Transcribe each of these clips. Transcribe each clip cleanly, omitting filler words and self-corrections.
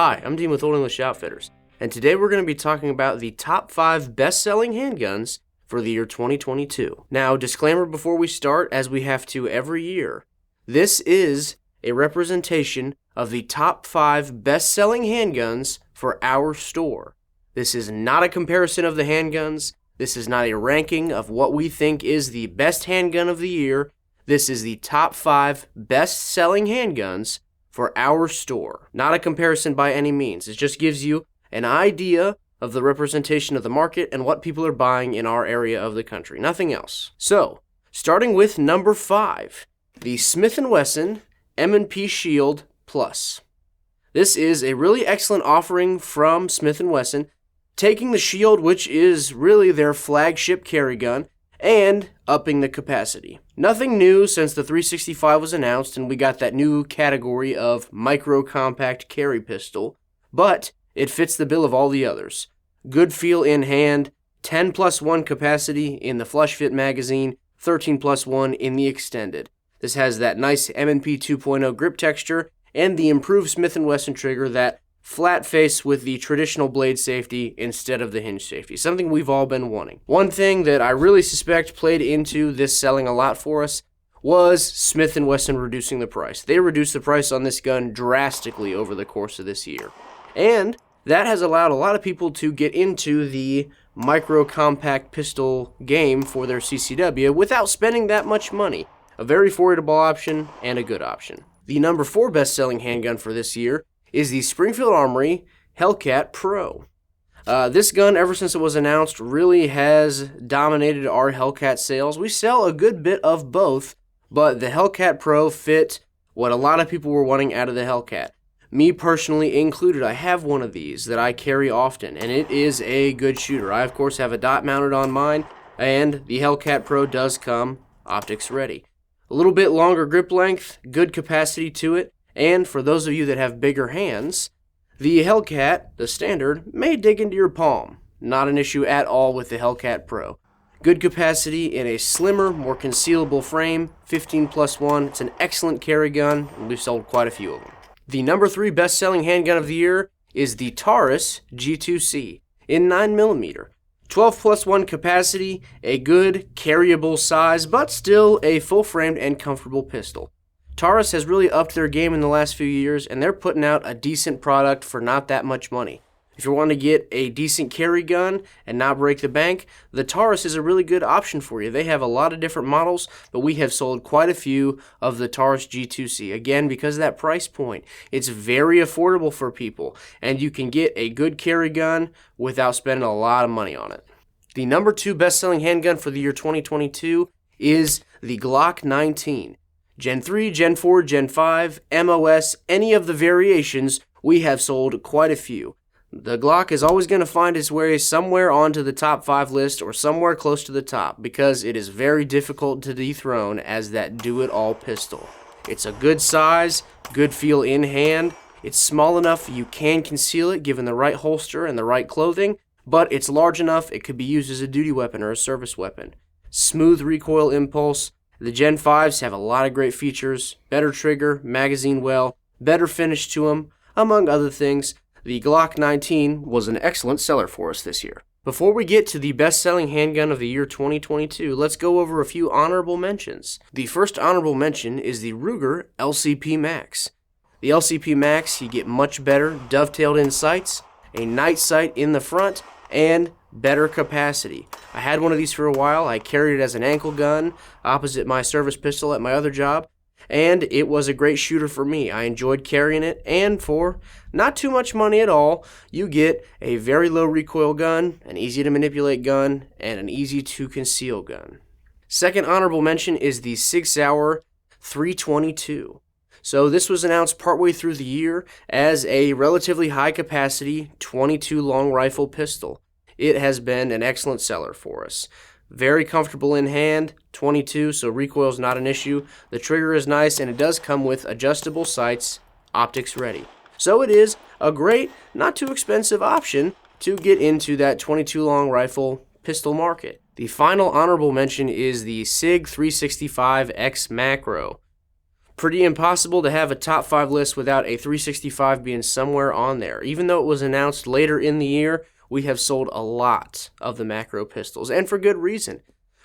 Hi, I'm Dean with Old English Outfitters, and today we're going to be talking about the top 5 best-selling handguns for the year 2022. Now, disclaimer before we start, as we have to every year, this is a representation of the top 5 best-selling handguns for our store. This is not a comparison of the handguns. This is not a ranking of what we think is the best handgun of the year. This is the top 5 best-selling handguns for our store. Not a comparison by any means. It just gives you an idea of the representation of the market and what people are buying in our area of the country. Nothing else. So, starting with number 5, the Smith & Wesson M&P Shield Plus. This is a really excellent offering from Smith & Wesson, taking the Shield, which is really their flagship carry gun, and upping the capacity. Nothing new since the 365 was announced and we got that new category of micro-compact carry pistol, but it fits the bill of all the others. Good feel in hand, 10+1 capacity in the flush fit magazine, 13+1 in the extended. This has that nice M&P 2.0 grip texture and the improved Smith & Wesson trigger, that flat face with the traditional blade safety instead of the hinge safety, something we've all been wanting. One thing that I really suspect played into this selling a lot for us was Smith & Wesson reducing the price. They reduced the price on this gun drastically over the course of this year, and that has allowed a lot of people to get into the micro-compact pistol game for their CCW without spending that much money. A very affordable option and a good option. The number 4 best-selling handgun for this year is the Springfield Armory Hellcat Pro. This gun, ever since it was announced, really has dominated our Hellcat sales. We sell a good bit of both, but the Hellcat Pro fit what a lot of people were wanting out of the Hellcat. Me personally included. I have one of these that I carry often, and it is a good shooter. I, of course, have a dot mounted on mine, and the Hellcat Pro does come optics ready. A little bit longer grip length, good capacity to it, and for those of you that have bigger hands, the Hellcat, the standard, may dig into your palm. Not an issue at all with the Hellcat Pro. Good capacity in a slimmer, more concealable frame, 15+1. It's an excellent carry gun, and we've sold quite a few of them. The number 3 best-selling handgun of the year is the Taurus G2C in 9mm. 12+1 capacity, a good, carryable size, but still a full-framed and comfortable pistol. Taurus has really upped their game in the last few years, and they're putting out a decent product for not that much money. If you want to get a decent carry gun and not break the bank, the Taurus is a really good option for you. They have a lot of different models, but we have sold quite a few of the Taurus G2C. Again, because of that price point, it's very affordable for people, and you can get a good carry gun without spending a lot of money on it. The number 2 best-selling handgun for the year 2022 is the Glock 19. Gen 3, Gen 4, Gen 5, MOS, any of the variations, we have sold quite a few. The Glock is always going to find its way somewhere onto the top 5 list or somewhere close to the top because it is very difficult to dethrone as that do-it-all pistol. It's a good size, good feel in hand. It's small enough you can conceal it given the right holster and the right clothing, but it's large enough it could be used as a duty weapon or a service weapon. Smooth recoil impulse. The Gen 5s have a lot of great features, better trigger, magazine well, better finish to them, among other things. The Glock 19 was an excellent seller for us this year. Before we get to the best-selling handgun of the year 2022, let's go over a few honorable mentions. The first honorable mention is the Ruger LCP Max. The LCP Max, you get much better dovetailed in sights, a night sight in the front, and better capacity. I had one of these for a while. I carried it as an ankle gun opposite my service pistol at my other job, and it was a great shooter for me. I enjoyed carrying it, and for not too much money at all, you get a very low recoil gun, an easy to manipulate gun, and an easy to conceal gun. Second honorable mention is the Sig Sauer 322. So this was announced partway through the year as a relatively high capacity 22 long rifle pistol. It has been an excellent seller for us. Very comfortable in hand, 22, so recoil is not an issue. The trigger is nice, and it does come with adjustable sights, optics ready. So it is a great, not too expensive option to get into that 22 long rifle pistol market. The final honorable mention is the Sig 365X Macro. Pretty impossible to have a top 5 list without a 365 being somewhere on there. Even though it was announced later in the year, we have sold a lot of the macro pistols, and for good reason.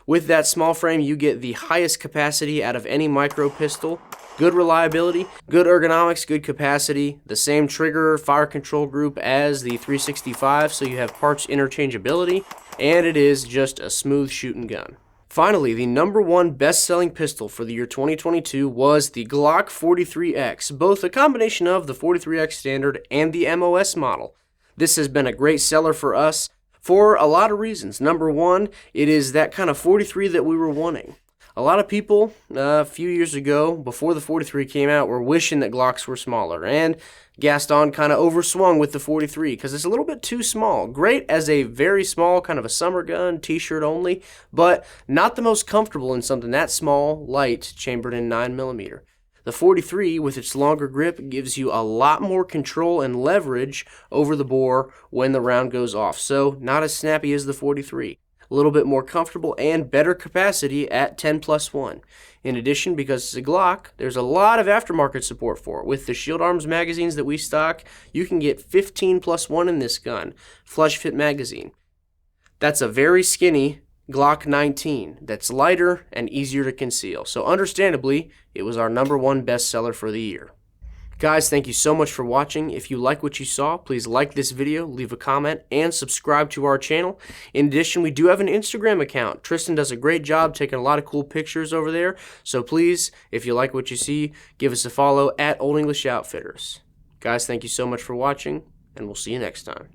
With that small frame, you get the highest capacity out of any micro pistol, good reliability, good ergonomics, good capacity, the same trigger fire control group as the 365, so you have parts interchangeability, and it is just a smooth shooting gun. Finally, the #1 best-selling pistol for the year 2022 was the Glock 43X, both a combination of the 43X standard and the MOS model. This has been a great seller for us for a lot of reasons. #1, it is that kind of 43 that we were wanting. A lot of people a few years ago, before the 43 came out, were wishing that Glocks were smaller, and Gaston kind of overswung with the 43 because it's a little bit too small. Great as a very small kind of a summer gun, t-shirt only, but not the most comfortable in something that small, light, chambered in 9mm. The 43, with its longer grip, gives you a lot more control and leverage over the bore when the round goes off, so not as snappy as the 43. A little bit more comfortable and better capacity at 10+1. In addition, because it's a Glock, there's a lot of aftermarket support for it. With the Shield Arms magazines that we stock, you can get 15+1 in this gun, flush fit magazine. That's a very skinny Glock 19 that's lighter and easier to conceal. So understandably, it was our #1 bestseller for the year. Guys, thank you so much for watching. If you like what you saw, please like this video, leave a comment, and subscribe to our channel. In addition, we do have an Instagram account. Tristan does a great job taking a lot of cool pictures over there. So please, if you like what you see, give us a follow at Old English Outfitters. Guys, thank you so much for watching, and we'll see you next time.